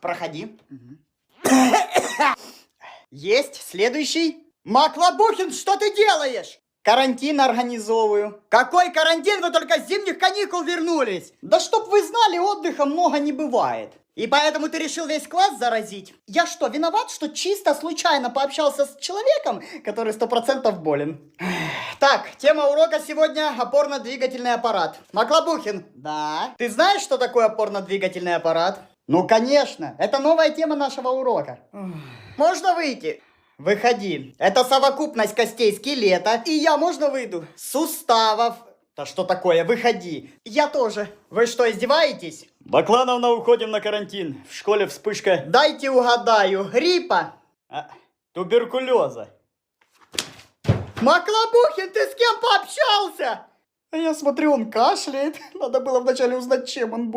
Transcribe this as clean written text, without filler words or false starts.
Проходи. Есть. Следующий. Маклобухин, что ты делаешь? Карантин организовываю. Какой карантин? Вы только с зимних каникул вернулись. Да чтоб вы знали, отдыха много не бывает. И поэтому ты решил весь класс заразить? Я что, виноват, что чисто случайно пообщался с человеком, который 100% болен? Так, тема урока сегодня опорно-двигательный аппарат. Маклобухин. Да? Ты знаешь, что такое опорно-двигательный аппарат? Ну, конечно. Это новая тема нашего урока. Можно выйти? Выходи. Это совокупность костей скелета. И я, можно выйду? Суставов. Да что такое? Выходи. Я тоже. Вы что, издеваетесь? Баклановна, уходим на карантин. В школе вспышка. Дайте угадаю. Гриппа? Туберкулеза. Маклобухин, ты с кем пообщался? Я смотрю, он кашляет. Надо было вначале узнать, чем он болен.